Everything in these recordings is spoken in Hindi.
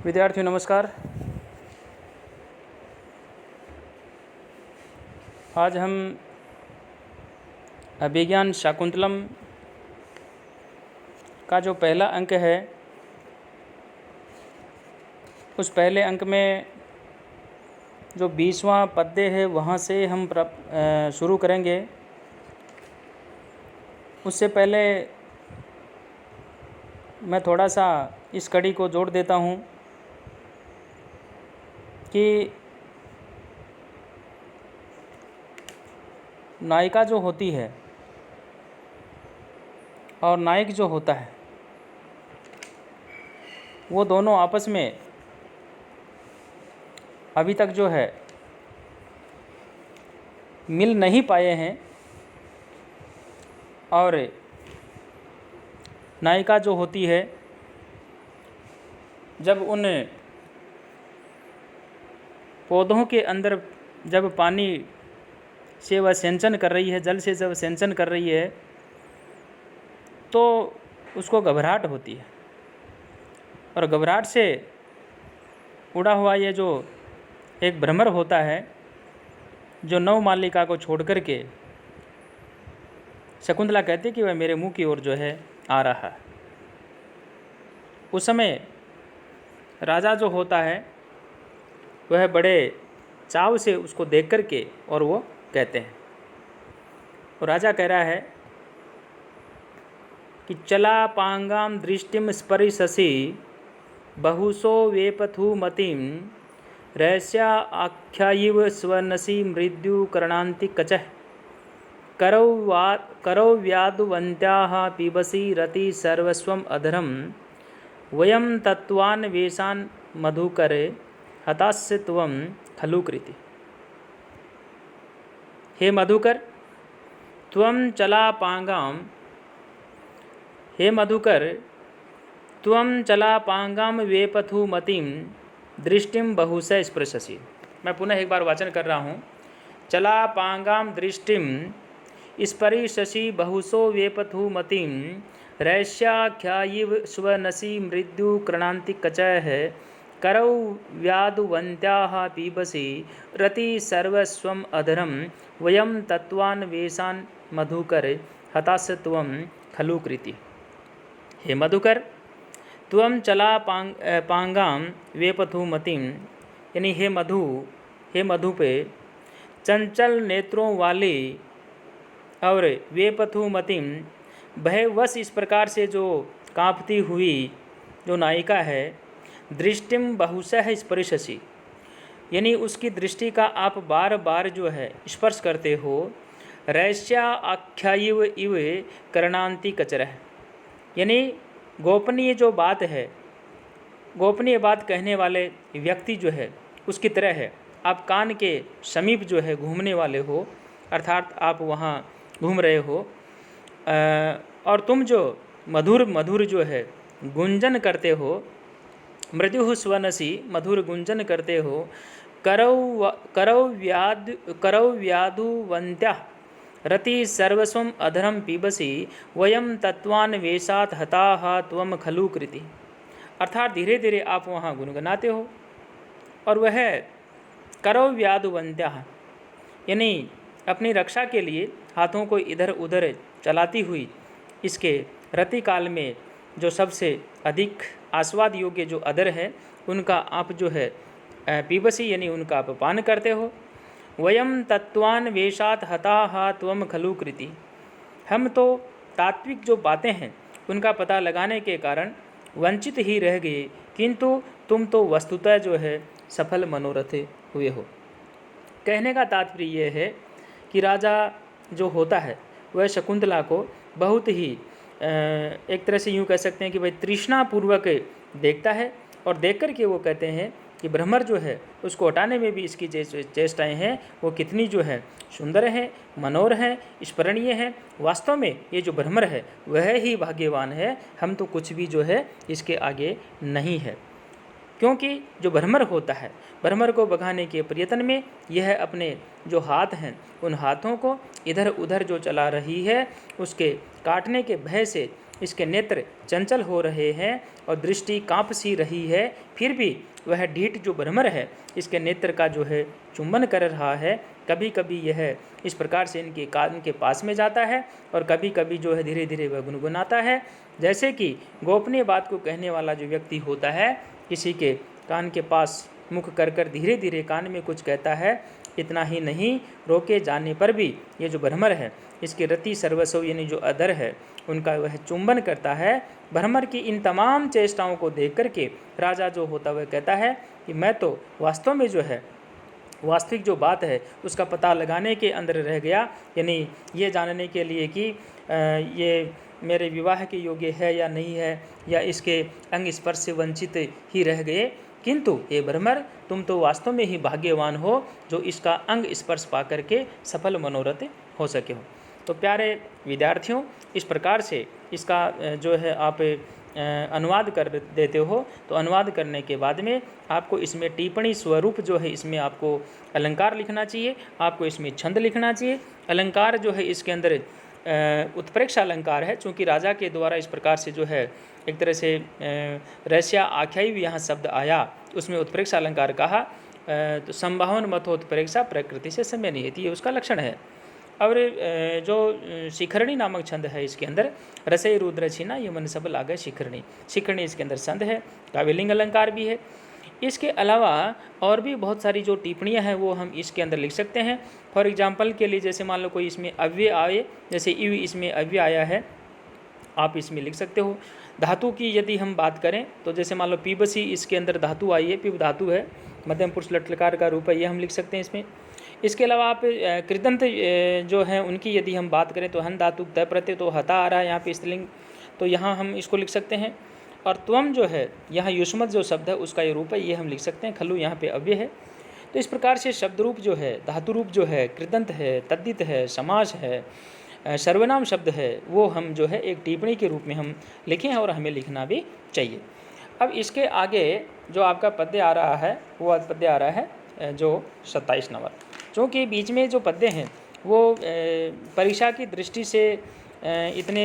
विद्यार्थियों नमस्कार। आज हम अभिज्ञान शाकुंतलम का जो पहला अंक है उस पहले अंक में जो 20वां पद्य है वहाँ से हम शुरू करेंगे। उससे पहले मैं थोड़ा सा इस कड़ी को जोड़ देता हूँ कि नायिका जो होती है और नायक जो होता है वो दोनों आपस में अभी तक जो है मिल नहीं पाए हैं, और नायिका जो होती है जब उन पौधों के अंदर जब पानी से वह सिंचन कर रही है, जल से जब सिंचन कर रही है तो उसको घबराहट होती है, और घबराहट से उड़ा हुआ ये जो एक भ्रमर होता है जो नवमालिका को छोड़ कर के शकुंतला कहती कि वह मेरे मुंह की ओर जो है आ रहा है। उस समय राजा जो होता है वह बड़े चाव से उसको देख कर के और वो कहते हैं, और राजा कह रहा है कि चला पांगाम दृष्टिम स्परिशसि बहुसो वेपथु मतिम रहस्या आख्यायिव स्वर्णसी मृत्यु करणांति कचः करौ व्यादुवन्त्याः पिबसि रति सर्वस्वम अधरम वयम तत्वान्वेषान् मधुकरे हतास्य त्वं खलु कृति। हे मधुकर त्वं चलापांगाम, हे मधुकर त्वं चलापांगाम वेपथु मतिम दृष्टिम बहुश स्पृशसि। मैं पुनः एक बार वाचन कर रहा हूँ। चलापांगाम दृष्टिम स्परिशसि बहुसो वेपथु मतिम रहस्याख्यायिव स्वनसी मृत्यु कृणांति कचः करौ व्यादुवन्त्याः पीबसि रति सर्वस्वम अधरम वयम तत्वान्वेषान् मधुकर हतास्य त्वं खलु कृति। हे मधुकर त्वं चला पांगाम वेपथु मतिम, यानी हे मधु पे चंचल नेत्रों वाली और वेपथु मतिम भयवश इस प्रकार से जो कांपती हुई जो नायिका है, दृष्टिम बहुशः स्परिशसि, यानी उसकी दृष्टि का आप बार बार जो है स्पर्श करते हो। रहस्या आख्यायिव इव करणांति कचरह, यानी गोपनीय जो बात है, गोपनीय बात कहने वाले व्यक्ति जो है उसकी तरह है। आप कान के समीप जो है घूमने वाले हो, अर्थात आप वहाँ घूम रहे हो, और तुम जो मधुर मधुर जो है गुंजन करते हो, मृदु स्वनसी मधुर गुंजन करते हो। करौ व्याधुवन्त्या रति सर्वस्वम अधरम पीबसि वयम तत्वान्वेषात् हताः त्वं खलु कृति। अर्थात धीरे धीरे आप वहाँ गुनगुनाते हो, और वह करौ व्याधुवन्त्या, यानी अपनी रक्षा के लिए हाथों को इधर उधर चलाती हुई इसके रति काल में जो सबसे अधिक आस्वाद योग्य जो अधर है उनका आप जो है पीबसी, यानी उनका आप पान करते हो। वयम तत्वान्वेषात् हताः त्वं खलु कृति, हम तो तात्विक जो बातें हैं उनका पता लगाने के कारण वंचित ही रह गए, किंतु तुम तो वस्तुतः जो है सफल मनोरथ हुए हो। कहने का तात्पर्य यह है कि राजा जो होता है वह शकुंतला को बहुत ही एक तरह से यूँ कह सकते हैं कि भाई तृष्णापूर्वक देखता है, और देख कर के वो कहते हैं कि भ्रमर जो है उसको हटाने में भी इसकी चेष्टाएं हैं वो कितनी जो है सुंदर है, मनोहर है, स्मरणीय है। वास्तव में ये जो भ्रमर है वह ही भाग्यवान है, हम तो कुछ भी जो है इसके आगे नहीं है। क्योंकि जो भ्रमर होता है, भ्रमर को भगाने के प्रयत्न में यह अपने जो हाथ हैं उन हाथों को इधर उधर जो चला रही है उसके काटने के भय से इसके नेत्र चंचल हो रहे हैं और दृष्टि कांप सी रही है, फिर भी वह ढीठ जो भ्रमर है इसके नेत्र का जो है चुंबन कर रहा है। कभी कभी यह इस प्रकार से इनके कान के पास में जाता है और कभी कभी जो है धीरे धीरे वह गुनगुनाता है, जैसे कि गोपनीय बात को कहने वाला जो व्यक्ति होता है किसी के कान के पास मुख कर कर धीरे धीरे कान में कुछ कहता है। इतना ही नहीं, रोके जाने पर भी ये जो भ्रमर है इसकी रति सर्वस्व यानी जो अधर है उनका वह चुंबन करता है। भ्रमर की इन तमाम चेष्टाओं को देख करके राजा जो होता वह कहता है कि मैं तो वास्तव में जो है वास्तविक जो बात है उसका पता लगाने के अंदर रह गया, यानी ये जानने के लिए कि ये मेरे विवाह के योग्य है या नहीं है, या इसके अंग स्पर्श से वंचित ही रह गए। किंतु हे भ्रमर, तुम तो वास्तव में ही भाग्यवान हो जो इसका अंग स्पर्श पा करके सफल मनोरथ हो सके हो। तो प्यारे विद्यार्थियों, इस प्रकार से इसका जो है आप अनुवाद कर देते हो, तो अनुवाद करने के बाद में आपको इसमें टिप्पणी स्वरूप जो है इसमें आपको अलंकार लिखना चाहिए, आपको इसमें छंद लिखना चाहिए। अलंकार जो है इसके अंदर उत्प्रेक्षा अलंकार है, चूँकि राजा के द्वारा इस प्रकार से जो है एक तरह से रस्या आख्यायी भी यहाँ शब्द आया, उसमें उत्प्रेक्षा अलंकार कहा। तो संभावन मत उत्प्रेक्षा प्रकृति से समय नहीं है, ये उसका लक्षण है। और जो शिखरणी नामक छंद है इसके अंदर रसई रुद्र छिना ये मन सब लागे शिखरणी, शिखरणी इसके अंदर छंद है, काव्यलिंग अलंकार भी है। इसके अलावा और भी बहुत सारी जो टिप्पणियां हैं वो हम इसके अंदर लिख सकते हैं। फॉर एग्जांपल के लिए जैसे मान लो कोई इसमें अव्यय आए, जैसे इव इसमें अव्यय आया है, आप इसमें लिख सकते हो। धातु की यदि हम बात करें तो जैसे मान लो पीबसी इसके अंदर धातु आई है, पिब धातु है, मध्यम पुरुष लट्लकार का रूप है, ये हम लिख सकते हैं इसमें। इसके अलावा आप कृदंत जो हैं उनकी यदि हम बात करें तो हन धातु तय प्रत्यय तो हता आ रहा है यहाँ पे स्त्रीलिंग, तो यहाँ हम इसको लिख सकते हैं। और त्वम जो है यहाँ युष्मत जो शब्द है उसका ये रूप है, ये हम लिख सकते हैं। खल्लू यहाँ पे अव्यय है। तो इस प्रकार से शब्द रूप जो है, धातु रूप जो है, कृदंत है, तद्दित है, समास है, सर्वनाम शब्द है, वो हम जो है एक टिप्पणी के रूप में हम लिखें हैं और हमें लिखना भी चाहिए। अब इसके आगे जो आपका पद्य आ रहा है वो पद्य आ रहा है जो 27 नंबर। चूँकि बीच में जो पद्य हैं वो परीक्षा की दृष्टि से इतने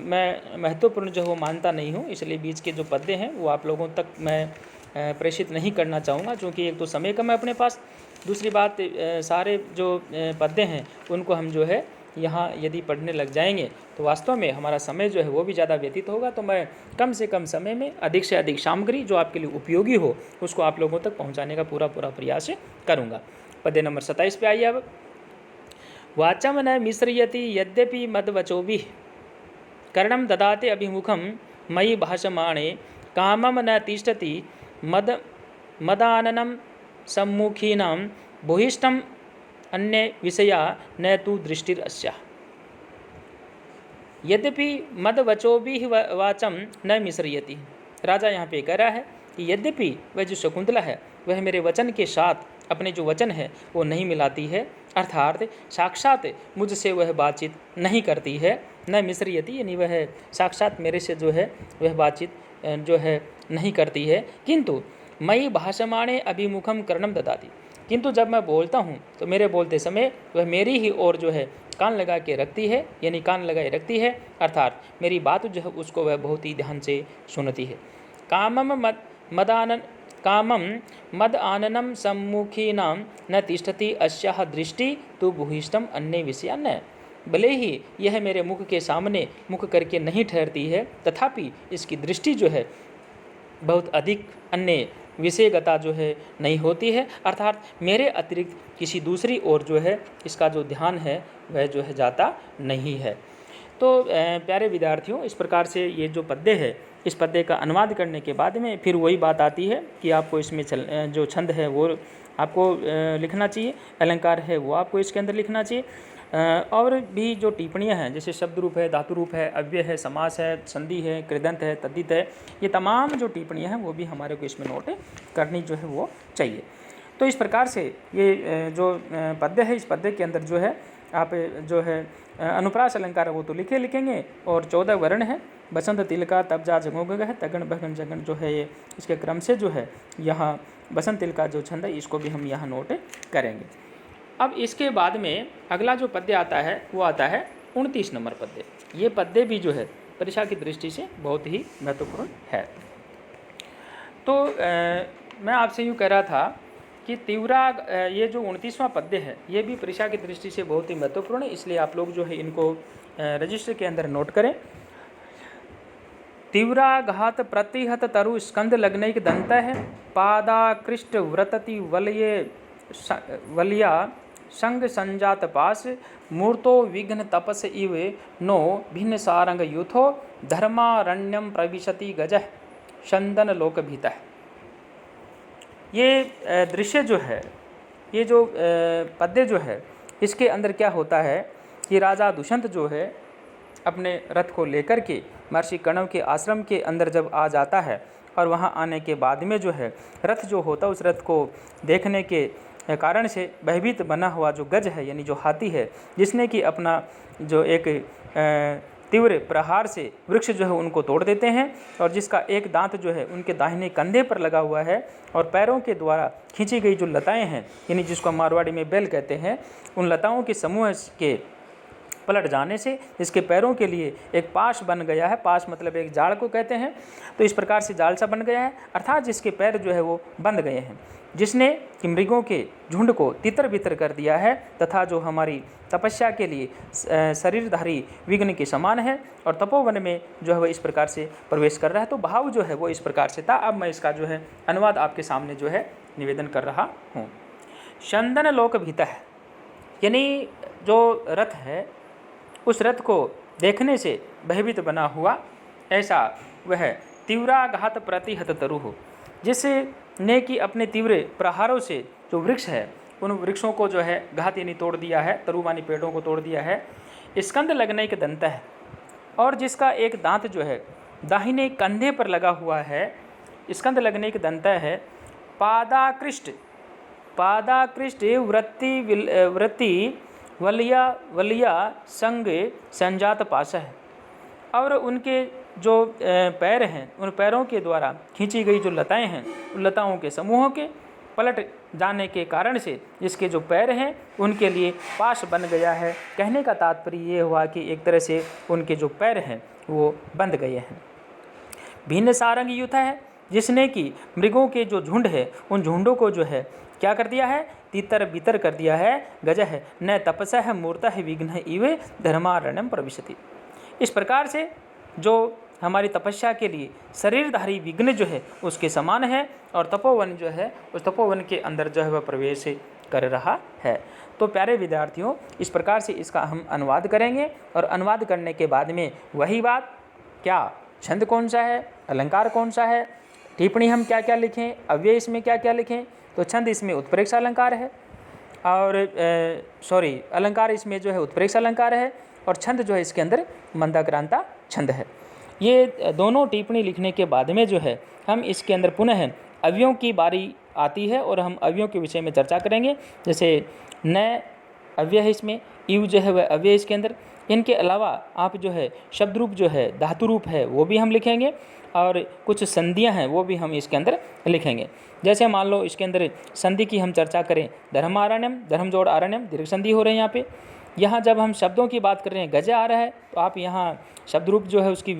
मैं महत्वपूर्ण जो वो मानता नहीं हूँ, इसलिए बीच के जो पद्य हैं वो आप लोगों तक मैं प्रेषित नहीं करना चाहूँगा, क्योंकि एक तो समय कम है अपने पास, दूसरी बात सारे जो पद्य हैं उनको हम जो है यहाँ यदि पढ़ने लग जाएंगे तो वास्तव में हमारा समय जो है वो भी ज़्यादा व्यतीत होगा। तो मैं कम से कम समय में अधिक से अधिक सामग्री जो आपके लिए उपयोगी हो उसको आप लोगों तक पहुँचाने का पूरा प्रयास करूँगा। पद्य नंबर 27 पे आइए अब। वाचम न मिश्रयति यद्यपि मदवचोभिः कर्णं ददाते अभिमुखं मयि भाषमाणे कामं न तिष्ठति मदाननं सम्मुखीनां भूयिष्ठम् अन्य विषया न तु दृष्टिरस्याः। यद्यपि मदवचोभिः वाचम न मिश्रयति, राजा यहाँ पे कह रहा है कि यद्यपि वह जो शकुंतला है वह मेरे वचन के साथ अपने जो वचन है वो नहीं मिलाती है, अर्थात साक्षात मुझसे वह बातचीत नहीं करती है। न मिश्रयति यानी वह साक्षात मेरे से जो है वह बातचीत जो है नहीं करती है। किंतु मयि भाषमाणे अभिमुखम कर्णम ददाति, किंतु जब मैं बोलता हूँ तो मेरे बोलते समय वह मेरी ही ओर जो है कान लगा के रखती है, यानी कान लगाए रखती है, अर्थात मेरी बात जो है उसको वह बहुत ही ध्यान से सुनती है। कामम मद आननम सम्मुखीनां न तिष्ठति अस्याः दृष्टि तु भूयिष्ठम अन्य विषया न। भले ही यह मेरे मुख के सामने मुख करके नहीं ठहरती है, तथापि इसकी दृष्टि जो है बहुत अधिक अन्य विषयगता जो है नहीं होती है, अर्थात मेरे अतिरिक्त किसी दूसरी ओर जो है इसका जो ध्यान है वह जो है जाता नहीं है। तो प्यारे विद्यार्थियों, इस प्रकार से ये जो पद्य है इस पद्य का अनुवाद करने के बाद में फिर वही बात आती है कि आपको इसमें जो छंद है वो आपको लिखना चाहिए, अलंकार है वो आपको इसके अंदर लिखना चाहिए, और भी जो टिप्पणियाँ हैं जैसे शब्द रूप है, धातु रूप है, अव्यय है, समास है, संधि है, कृदंत है, तद्दित है, ये तमाम जो टिप्पणियाँ हैं वो भी हमारे को इसमें नोट करनी जो है वो चाहिए। तो इस प्रकार से ये जो पद्य है इस पद्य के अंदर जो है आप जो है अनुप्रास अलंकार वो तो लिखेंगे, और 14 वर्ण है, बसंत तिलका तब जा जगोग है, तगन भगन जगन जो है ये इसके क्रम से जो है यहाँ बसंत तिलका जो छंद है इसको भी हम यहाँ नोट करेंगे। अब इसके बाद में अगला जो पद्य आता है वो आता है 29 नंबर पद्य। ये पद्य भी जो है परीक्षा की दृष्टि से बहुत ही महत्वपूर्ण है। तो मैं आपसे यूँ कह रहा था कि तीव्रा ये जो 29वां पद्य है ये भी परीक्षा की दृष्टि से बहुत ही महत्वपूर्ण है, इसलिए आप लोग जो है इनको रजिस्टर के अंदर नोट करें। तीव्राघात प्रतिहत तरु स्कंद लग्नैक दंत है, पादाकृष्ट व्रतति वलिया संग संजात पास, मूर्तो विघ्न तपस इव नो भिन्न सारंग यूथो, धर्मारण्यम प्रविशति गजः चंदन लोक भीतः। ये दृश्य जो है, ये जो पद्य जो है, इसके अंदर क्या होता है कि राजा दुष्यंत जो है अपने रथ को लेकर के महर्षि कण्व के आश्रम के अंदर जब आ जाता है और वहाँ आने के बाद में जो है रथ जो होता है उस रथ को देखने के कारण से भयभीत बना हुआ जो गज है यानी जो हाथी है, जिसने कि अपना जो एक तीव्र प्रहार से वृक्ष जो है उनको तोड़ देते हैं और जिसका एक दांत जो है उनके दाहिने कंधे पर लगा हुआ है और पैरों के द्वारा खींची गई जो लताएं हैं यानी जिसको मारवाड़ी में बेल कहते हैं, उन लताओं के समूह के पलट जाने से इसके पैरों के लिए एक पाश बन गया है। पाश मतलब एक जाड़ को कहते हैं। तो इस प्रकार से जाल सा बन गया है, अर्थात जिसके पैर जो है वो बंध गए हैं, जिसने कि मृगों के झुंड को तितर बितर कर दिया है तथा जो हमारी तपस्या के लिए शरीरधारी विघ्न के समान है और तपोवन में जो है वह इस प्रकार से प्रवेश कर रहा है। तो भाव जो है वो इस प्रकार से था। अब मैं इसका जो है अनुवाद आपके सामने जो है निवेदन कर रहा हूँ। चंदन लोक भीतः यानी जो रथ है उस रथ को देखने से भयभीत बना हुआ ऐसा वह तीव्राघात प्रतिहत तरु हो, जिसने कि अपने तीव्र प्रहारों से जो वृक्ष है उन वृक्षों को जो है घात यानी तोड़ दिया है, तरुवानी पेड़ों को तोड़ दिया है। स्कंद लगने के दंत है और जिसका एक दांत जो है दाहिने कंधे पर लगा हुआ है, स्कंद लगने के दंत है। पादाकृष्ट वृत्ति वलिया संग संजात पास है और उनके जो पैर हैं उन पैरों के द्वारा खींची गई जो लताएं हैं उन लताओं के समूहों के पलट जाने के कारण से जिसके जो पैर हैं उनके लिए पाश बन गया है। कहने का तात्पर्य ये हुआ कि एक तरह से उनके जो पैर हैं वो बंध गए हैं। भिन्न सारंग युथ है, जिसने कि मृगों के जो झुंड है उन झुंडों को जो है क्या कर दिया है, तितर बितर कर दिया है। गज है न तपस है मूर्ता है विघ्न इव धर्मारण्यम प्रविशति। इस प्रकार से जो हमारी तपस्या के लिए शरीरधारी विघ्न जो है उसके समान है और तपोवन जो है उस तपोवन के अंदर जो है वह प्रवेश कर रहा है। तो प्यारे विद्यार्थियों, इस प्रकार से इसका हम अनुवाद करेंगे और अनुवाद करने के बाद में वही बात, क्या छंद कौन सा है, अलंकार कौन सा है, टिप्पणी हम क्या क्या लिखें, अव्यय इसमें क्या क्या लिखें। तो छंद इसमें उत्प्रेक्षा अलंकार है और अलंकार इसमें जो है उत्प्रेक्षा अलंकार है और छंद जो है इसके अंदर मंदाक्रांता छंद है। ये दोनों टिप्पणी लिखने के बाद में जो है हम इसके अंदर पुनः अव्ययों की बारी आती है और हम अव्ययों के विषय में चर्चा करेंगे। जैसे न अव्यय है इसमें, इव जो है वह अव्यय इसके अंदर। इनके अलावा आप जो है शब्द रूप जो है धातु रूप है वो भी हम लिखेंगे और कुछ संधियां हैं वो भी हम इसके अंदर लिखेंगे। जैसे मान लो इसके अंदर संधि की हम चर्चा करें, धर्मारण्यम, धर्म जोड़ आरण्यम, दीर्घ संधि हो रहे हैं यहाँ पे। यहाँ जब हम शब्दों की बात कर रहे हैं गज आ रहा है तो आप यहाँ शब्द रूप जो है उसकी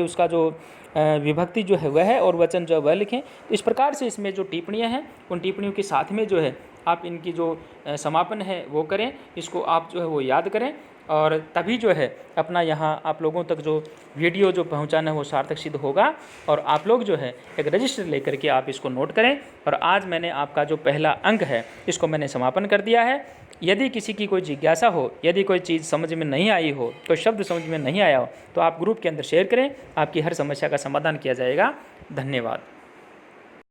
उसका जो विभक्ति जो है वह है और वचन जो है वह लिखें। तो इस प्रकार से इसमें जो टिप्पणियाँ हैं उन टिप्पणियों के साथ में जो है आप इनकी जो समापन है वो करें, इसको आप जो है वो याद करें और तभी जो है अपना यहाँ आप लोगों तक जो वीडियो जो पहुँचाना है वो सार्थक सिद्ध होगा। और आप लोग जो है एक रजिस्टर लेकर के आप इसको नोट करें। और आज मैंने आपका जो पहला अंक है इसको मैंने समापन कर दिया है। यदि किसी की कोई जिज्ञासा हो, यदि कोई चीज़ समझ में नहीं आई हो, कोई शब्द समझ में नहीं आया हो तो आप ग्रुप के अंदर शेयर करें, आपकी हर समस्या का समाधान किया जाएगा। धन्यवाद।